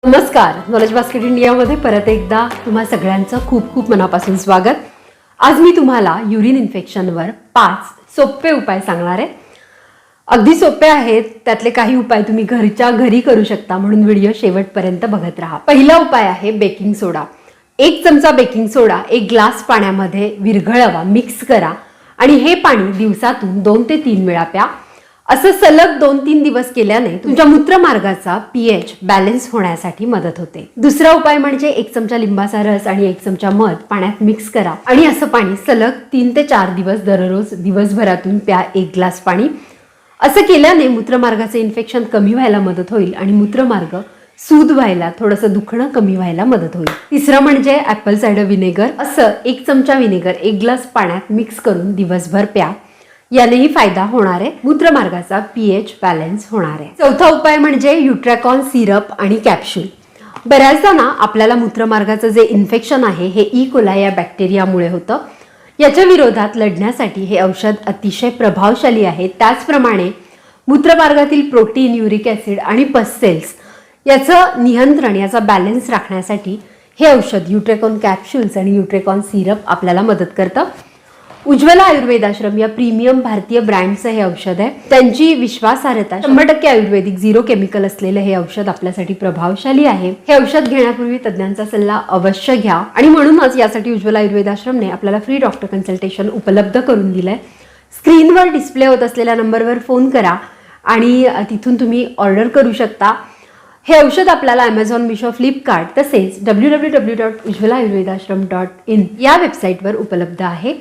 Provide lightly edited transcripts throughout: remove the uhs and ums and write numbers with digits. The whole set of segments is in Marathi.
नमस्कार, नॉलेज बास्केट इंडियामध्ये परत एकदा तुम्हा सगळ्यांचं खूप खूप मनापासून स्वागत. आज मी तुम्हाला युरिन इन्फेक्शनवर 5 सोपे उपाय सांगणार आहे. अगदी सोपे आहेत. त्यातले काही उपाय तुम्ही घरच्या घरी करू शकता, म्हणून व्हिडिओ शेवटपर्यंत बघत राहा. पहिला उपाय आहे बेकिंग सोडा. 1 चमचा बेकिंग सोडा 1 ग्लास पाण्यामध्ये विरघळवा, मिक्स करा आणि हे पाणी दिवसातून 2 ते 3 वेळा प्या. असं सलग 2-3 दिवस केल्याने तुमच्या मूत्रमार्गाचा पीएच बॅलन्स होण्यासाठी मदत होते. दुसरा उपाय म्हणजे 1 चमचा लिंबाचा रस आणि 1 चमचा मध पाण्यात मिक्स करा आणि असं पाणी सलग 3 ते 4 दिवस दररोज दिवसभरातून प्या 1 ग्लास पाणी. असं केल्याने मूत्रमार्गाचे इन्फेक्शन कमी व्हायला मदत होईल आणि मूत्रमार्ग सूद व्हायला, थोडंसं दुखणं कमी व्हायला मदत होईल. तिसरं म्हणजे ऍपल सायडर विनेगर. असं 1 चमचा विनेगर 1 ग्लास पाण्यात मिक्स करून दिवसभर प्या. यानेही फायदा होणार आहे, मूत्रमार्गाचा पीएच बॅलन्स होणार आहे. चौथा उपाय म्हणजे युट्रॅकॉन सिरप आणि कॅप्सूल. बऱ्याचदा ना आपल्याला मूत्रमार्गाचं जे इन्फेक्शन आहे हे ई कोलाई या बॅक्टेरियामुळे होतं. याच्या विरोधात लढण्यासाठी हे औषध अतिशय प्रभावशाली आहे. त्याचप्रमाणे मूत्रमार्गातील प्रोटीन, युरिक ॲसिड आणि पस सेल्स याचं नियंत्रण, याचा बॅलन्स राखण्यासाठी हे औषध युट्रॅकॉन कॅप्सूल्स आणि युट्रॅकॉन सिरप आपल्याला मदत करतं. उज्ज्वला आयुर्वेद आश्रम या प्रीमियम भारतीय ब्रँडचं हे औषध आहे. त्यांची विश्वासार्हता 100% आयुर्वेदिक, 0 केमिकल असलेलं हे औषध आपल्यासाठी प्रभावशाली आहे. हे औषध घेण्यापूर्वी तज्ञांचा सल्ला अवश्य घ्या आणि म्हणूनच यासाठी उज्ज्वला आयुर्वेद आश्रमने आपल्याला फ्री डॉक्टर कन्सल्टेशन उपलब्ध करून दिलंय. स्क्रीनवर डिस्प्ले होत असलेल्या नंबरवर फोन करा आणि तिथून तुम्ही ऑर्डर करू शकता. हे औषध आपल्याला Amazon, मिशो, फ्लिपकार्ट तसेच www.ujjwalaayurvedashram.in या वेबसाईटवर उपलब्ध आहे.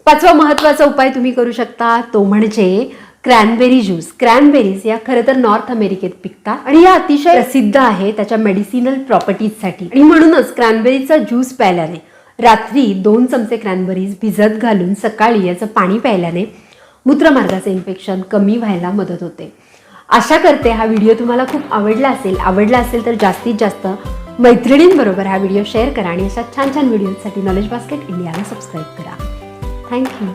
5वा महत्त्वाचा उपाय तुम्ही करू शकता तो म्हणजे क्रॅनबेरी ज्यूस. क्रॅनबेरीज या खरं तर नॉर्थ अमेरिकेत पिकतात आणि या अतिशय प्रसिद्ध आहे त्याच्या मेडिसिनल प्रॉपर्टीजसाठी. आणि म्हणूनच क्रॅनबेरीचा ज्यूस प्यायल्याने, रात्री 2 चमचे क्रॅनबेरीज भिजत घालून सकाळी याचं पाणी प्यायल्याने मूत्रमार्गाचे इन्फेक्शन कमी व्हायला मदत होते. आशा करते हा व्हिडिओ तुम्हाला खूप आवडला असेल तर जास्तीत जास्त मैत्रिणींबरोबर हा व्हिडिओ शेअर करा आणि अशा छान छान व्हिडिओसाठी नॉलेज बास्केट इंडियाला सबस्क्राईब करा. थँक्यू.